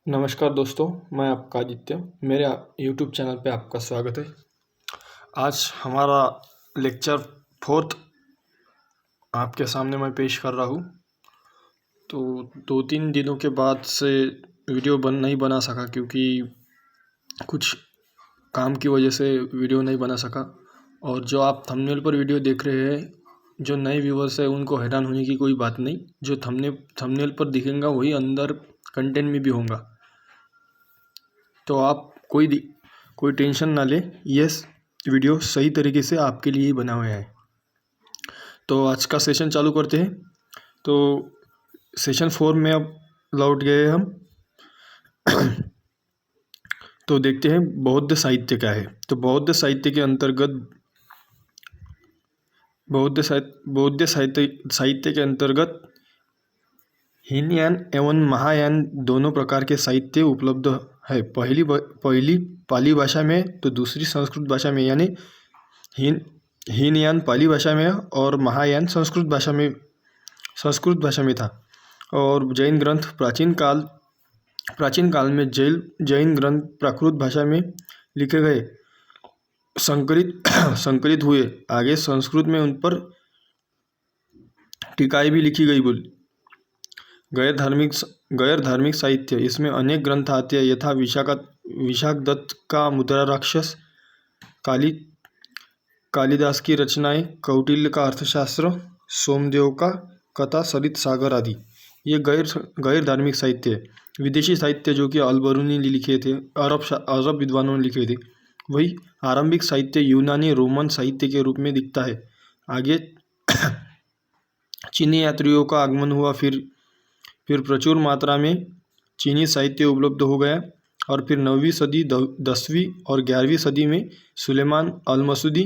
नमस्कार दोस्तों, मैं आपका आदित्य। मेरे यूट्यूब चैनल पे आपका स्वागत है। आज हमारा लेक्चर 4th आपके सामने मैं पेश कर रहा हूँ। तो 2-3 दिनों के बाद से वीडियो नहीं बना सका, क्योंकि कुछ काम की वजह से वीडियो नहीं बना सका। और जो आप थंबनेल पर वीडियो देख रहे हैं, जो नए व्यूवर्स हैं उनको हैरान होने की कोई बात नहीं। जो थंबनेल पर दिखेगा वही अंदर कंटेंट में भी होगा। तो आप कोई टेंशन ना ले, ये वीडियो सही तरीके से आपके लिए ही बना हुआ है। तो आज का सेशन चालू करते हैं। तो सेशन 4 में अब लौट गए हम। तो देखते हैं बौद्ध साहित्य क्या है। तो बौद्ध साहित्य के अंतर्गत साहित्य के अंतर्गत हीनयान एवं महायान दोनों प्रकार के साहित्य उपलब्ध है। पहली पाली भाषा में तो दूसरी संस्कृत भाषा में, यानी हीनयान पाली भाषा में और महायान संस्कृत भाषा में था। और जैन ग्रंथ प्राचीन काल में जैन ग्रंथ प्राकृत भाषा में लिखे गए, संकलित हुए। आगे संस्कृत में उन पर टीकाएं भी लिखी गई। गैर धार्मिक साहित्य, इसमें अनेक ग्रंथ आते हैं, यथा विशाखदत्त का मुद्रा राक्षस, कालिदास की रचनाएं, कौटिल्य का अर्थशास्त्र, सोमदेव का कथा सरित सागर आदि। ये गैर धार्मिक साहित्य है। विदेशी साहित्य जो कि अल-बरूनी ने लिखे थे, अरब विद्वानों ने लिखे थे, वही आरंभिक साहित्य यूनानी रोमन साहित्य के रूप में दिखता है। आगे चीनी यात्रियों का आगमन हुआ, फिर प्रचुर मात्रा में चीनी साहित्य उपलब्ध हो गया। और फिर 9वीं सदी, 10वीं और 11वीं सदी में सुलेमान अल-मसूदी,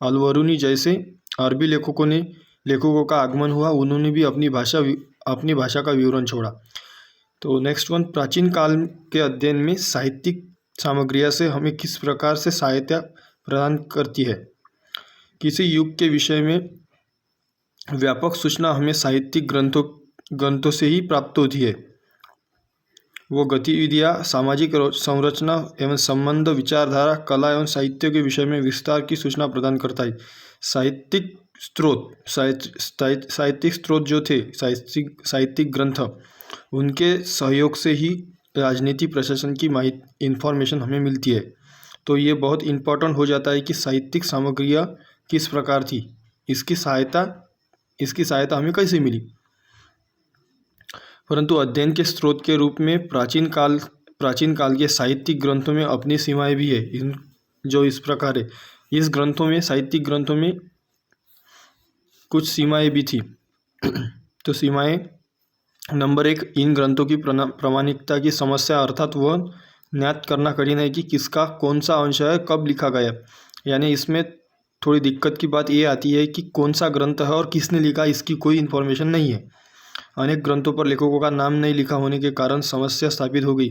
अल-बरूनी जैसे अरबी लेखकों का आगमन हुआ। उन्होंने भी अपनी भाषा का विवरण छोड़ा। तो नेक्स्ट वन, प्राचीन काल के अध्ययन में साहित्यिक सामग्रियाँ से हमें किस प्रकार से सहायता प्रदान करती है। किसी युग के विषय में व्यापक सूचना हमें साहित्यिक ग्रंथों से ही प्राप्त होती है। वो गतिविधियाँ सामाजिक संरचना एवं संबंध, विचारधारा, कला एवं साहित्य के विषय में विस्तार की सूचना प्रदान करता है। साहित्यिक स्रोत जो थे, साहित्यिक ग्रंथ, उनके सहयोग से ही राजनीति प्रशासन की इंफॉर्मेशन हमें मिलती है। तो ये बहुत इम्पोर्टेंट हो जाता है कि साहित्यिक सामग्रियाँ किस प्रकार थी, इसकी सहायता हमें कैसे मिली। परंतु अध्ययन के स्रोत के रूप में प्राचीन काल के साहित्यिक ग्रंथों में अपनी सीमाएं भी है। जो इस प्रकार है, साहित्यिक ग्रंथों में कुछ सीमाएं भी थी। तो सीमाएं, नंबर 1, इन ग्रंथों की प्रामाणिकता की समस्या, अर्थात वह ज्ञात करना कठिन है कि किसका कौन सा अंश है, कब लिखा गया। यानी इसमें थोड़ी दिक्कत की बात ये आती है कि कौन सा ग्रंथ है और किसने लिखा, इसकी कोई इन्फॉर्मेशन नहीं है। अनेक ग्रंथों पर लेखकों का नाम नहीं लिखा होने के कारण समस्या स्थापित हो गई,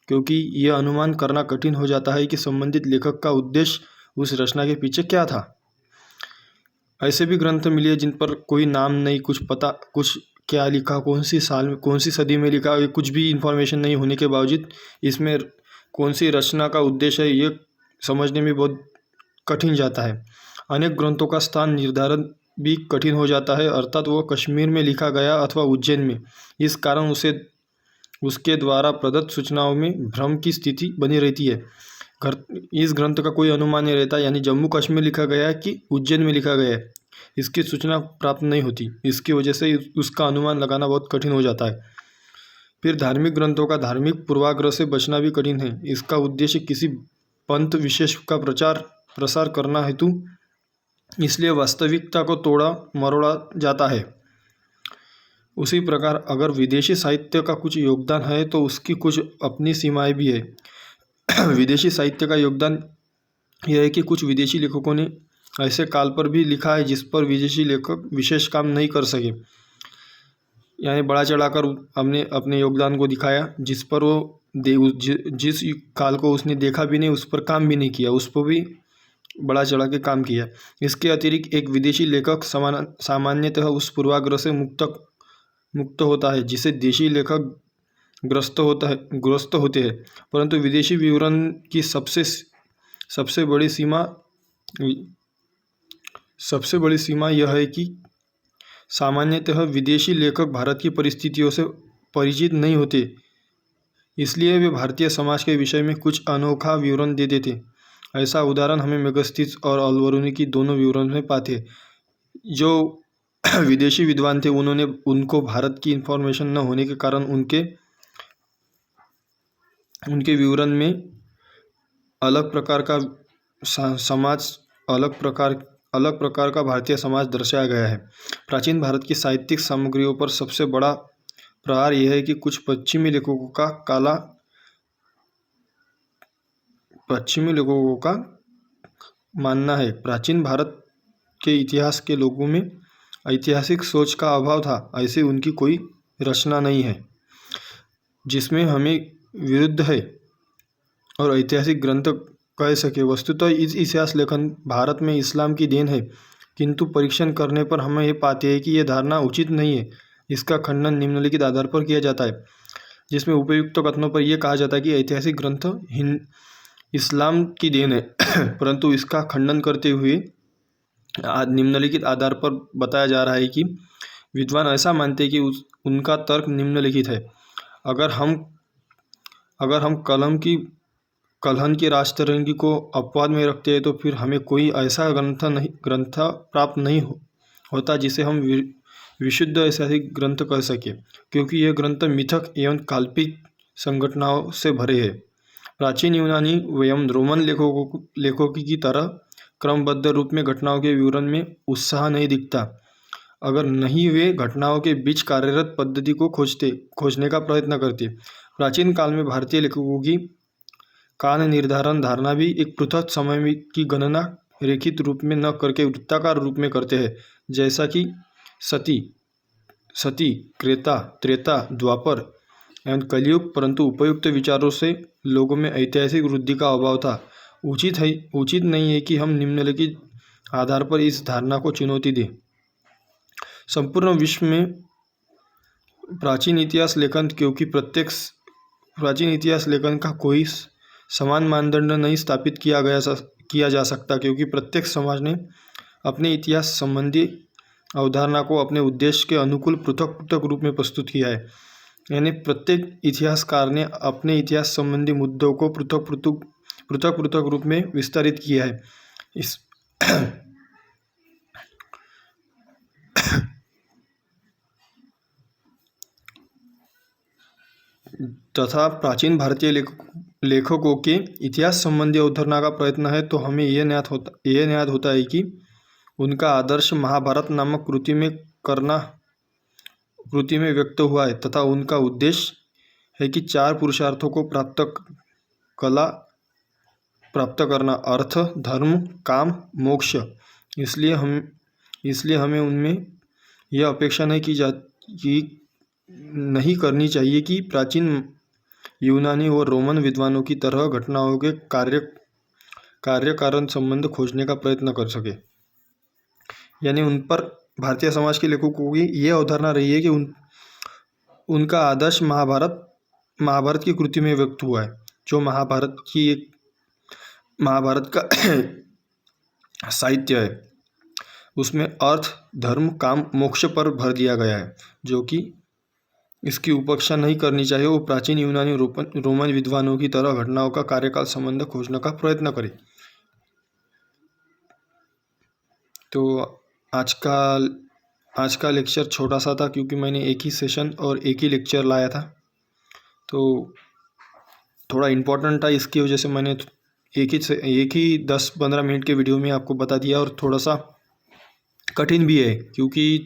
क्योंकि यह अनुमान करना कठिन हो जाता है कि संबंधित लेखक का उद्देश्य उस रचना के पीछे क्या था। ऐसे भी ग्रंथ मिले जिन पर कोई नाम नहीं, कुछ क्या लिखा, कौन सी साल में, कौन सी सदी में लिखा, कुछ भी इन्फॉर्मेशन नहीं होने के बावजूद इसमें कौन सी रचना का उद्देश्य है, ये समझने में बहुत कठिन जाता है। अनेक ग्रंथों का स्थान निर्धारण भी कठिन हो जाता है, अर्थात वो कश्मीर में लिखा गया अथवा उज्जैन में। इस कारण उसके द्वारा प्रदत्त सूचनाओं में भ्रम की स्थिति बनी रहती है। इस ग्रंथ का कोई अनुमान नहीं रहता, यानी जम्मू कश्मीर लिखा गया है कि उज्जैन में लिखा गया है, इसकी सूचना प्राप्त नहीं होती। इसकी वजह से उसका अनुमान लगाना बहुत कठिन हो जाता है। फिर धार्मिक ग्रंथों का धार्मिक पूर्वाग्रह से बचना भी कठिन है। इसका उद्देश्य किसी पंथ विशेष का प्रसार करना हेतु, इसलिए वास्तविकता को तोड़ा मरोड़ा जाता है। उसी प्रकार अगर विदेशी साहित्य का कुछ योगदान है तो उसकी कुछ अपनी सीमाएं भी है। विदेशी साहित्य का योगदान यह है कि कुछ विदेशी लेखकों ने ऐसे काल पर भी लिखा है जिस पर विदेशी लेखक विशेष काम नहीं कर सके, यानी बड़ा चढ़ाकर हमने अपने योगदान को दिखाया, जिस पर वो जिस काल को उसने देखा भी नहीं, उस पर काम भी नहीं किया, उस पर भी बड़ा चढ़ा के काम किया। इसके अतिरिक्त एक विदेशी लेखक सामान्यतः उस पूर्वाग्रह से मुक्त होता है जिसे देशी लेखक ग्रस्त होते हैं। परंतु विदेशी विवरण की सबसे बड़ी सीमा यह है कि सामान्यतः विदेशी लेखक भारत की परिस्थितियों से परिचित नहीं होते, इसलिए वे भारतीय समाज के विषय में कुछ अनोखा विवरण दे देते। ऐसा उदाहरण हमें मेगस्थिस और अल-बरूनी की दोनों विवरण में पाते हैं। जो विदेशी विद्वान थे उनको भारत की इन्फॉर्मेशन न होने के कारण उनके विवरण में अलग प्रकार का अलग प्रकार का भारतीय समाज दर्शाया गया है। प्राचीन भारत की साहित्यिक सामग्रियों पर सबसे बड़ा प्रहार यह है कि कुछ पश्चिमी लेखकों का मानना है प्राचीन भारत के इतिहास के लोगों में ऐतिहासिक सोच का अभाव था। ऐसी उनकी कोई रचना नहीं है जिसमें हमें विरुद्ध है और ऐतिहासिक ग्रंथ कह सके। वस्तुतः इस इतिहास लेखन भारत में इस्लाम की देन है, किंतु परीक्षण करने पर हम ये पाते हैं कि यह धारणा उचित नहीं है। इसका खंडन निम्नलिखित आधार पर किया जाता है, जिसमें उपर्युक्त कथनों पर यह कहा जाता है कि ऐतिहासिक ग्रंथ इस्लाम की देन है, परंतु इसका खंडन करते हुए निम्नलिखित आधार पर बताया जा रहा है कि विद्वान ऐसा मानते हैं कि उनका तर्क निम्नलिखित है। अगर हम कलहन की राजतरंगी को अपवाद में रखते हैं तो फिर हमें कोई ऐसा ग्रंथ प्राप्त नहीं होता जिसे हम विशुद्ध ऐतिहासिक ग्रंथ कह सके, क्योंकि यह ग्रंथ मिथक एवं काल्पनिक संघटनाओं से भरे हैं। प्राचीन यूनानी एवं रोमन लेखकों की तरह क्रमबद्ध रूप में घटनाओं के विवरण में उत्साह नहीं दिखता। अगर नहीं वे घटनाओं के बीच कार्यरत पद्धति को खोजने का प्रयत्न करते। प्राचीन काल में भारतीय लेखकों की काल निर्धारण धारणा भी एक पृथक समय की गणना रेखित रूप में न करके वृत्ताकार रूप में करते हैं, जैसा कि सती, त्रेता, द्वापर एवं कलयुग। परंतु उपयुक्त विचारों से लोगों में ऐतिहासिक वृद्धि का अभाव था। उचित नहीं है कि हम निम्नलिखित आधार पर इस धारणा को चुनौती दें। संपूर्ण विश्व में प्राचीन इतिहास लेखन का कोई समान मानदंड नहीं स्थापित किया जा सकता, क्योंकि प्रत्येक समाज ने अपने इतिहास संबंधी अवधारणा को अपने उद्देश्य के अनुकूल पृथक रूप में प्रस्तुत किया है। यानी प्रत्येक इतिहासकार ने अपने इतिहास संबंधी मुद्दों को पृथक रूप में विस्तारित किया है। तथा प्राचीन भारतीय लेखकों के इतिहास संबंधी अवधारणा का प्रयत्न है तो हमें यह ज्ञात होता है कि उनका आदर्श महाभारत नामक कृति में व्यक्त हुआ है, तथा उनका उद्देश्य है कि 4 पुरुषार्थों को प्राप्त करना, अर्थ, धर्म, काम, मोक्ष। इसलिए हमें उनमें यह अपेक्षा नहीं करनी चाहिए कि प्राचीन यूनानी और रोमन विद्वानों की तरह घटनाओं के कार्य कारण संबंध खोजने का प्रयत्न कर सके। यानी उन पर भारतीय समाज के लेखकों की ये अवधारणा रही है कि उनका आदर्श महाभारत की कृति में व्यक्त हुआ है, जो महाभारत का साहित्य है। उसमें अर्थ, धर्म, काम, मोक्ष पर भर दिया गया है, जो कि इसकी उपेक्षा नहीं करनी चाहिए। वो प्राचीन यूनानी रोमन विद्वानों की तरह घटनाओं का कार्यकाल संबंध खोजने का प्रयत्न करे। तो आज का लेक्चर छोटा सा था, क्योंकि मैंने एक ही सेशन और एक ही लेक्चर लाया था, तो थोड़ा इम्पोर्टेंट था। इसकी वजह से मैंने एक ही 10-15 मिनट के वीडियो में आपको बता दिया। और थोड़ा सा कठिन भी है, क्योंकि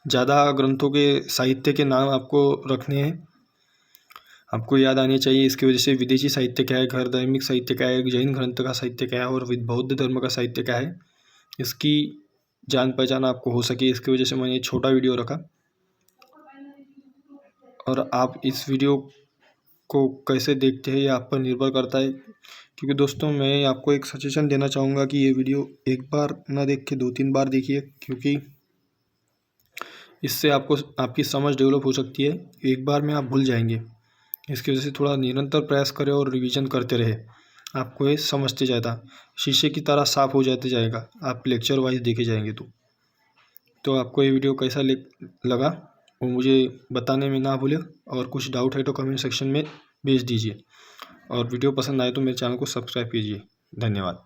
ज़्यादा ग्रंथों के साहित्य के नाम आपको रखने हैं, आपको याद आने चाहिए। इसकी वजह से विदेशी साहित्य क्या है, गैर धार्मिक साहित्य क्या है, जैन ग्रंथ का साहित्य क्या है और बौद्ध धर्म का साहित्य क्या है, इसकी जान पहचान आपको हो सके। इसकी वजह से मैंने छोटा वीडियो रखा। और आप इस वीडियो को कैसे देखते हैं ये आप पर निर्भर करता है, क्योंकि दोस्तों मैं आपको एक सजेशन देना चाहूँगा कि ये वीडियो एक बार ना देख के 2-3 बार देखिए, क्योंकि इससे आपको आपकी समझ डेवलप हो सकती है। एक बार में आप भूल जाएंगे। इसकी वजह से थोड़ा निरंतर प्रयास करें और रिवीजन करते रहे, आपको ये समझते जाता शीशे की तरह साफ हो जाते जाएगा, आप लेक्चर वाइज देखे जाएंगे। तो आपको ये वीडियो कैसा लगा वो मुझे बताने में ना भूलें, और कुछ डाउट है तो कमेंट सेक्शन में भेज दीजिए, और वीडियो पसंद आए तो मेरे चैनल को सब्सक्राइब कीजिए। धन्यवाद।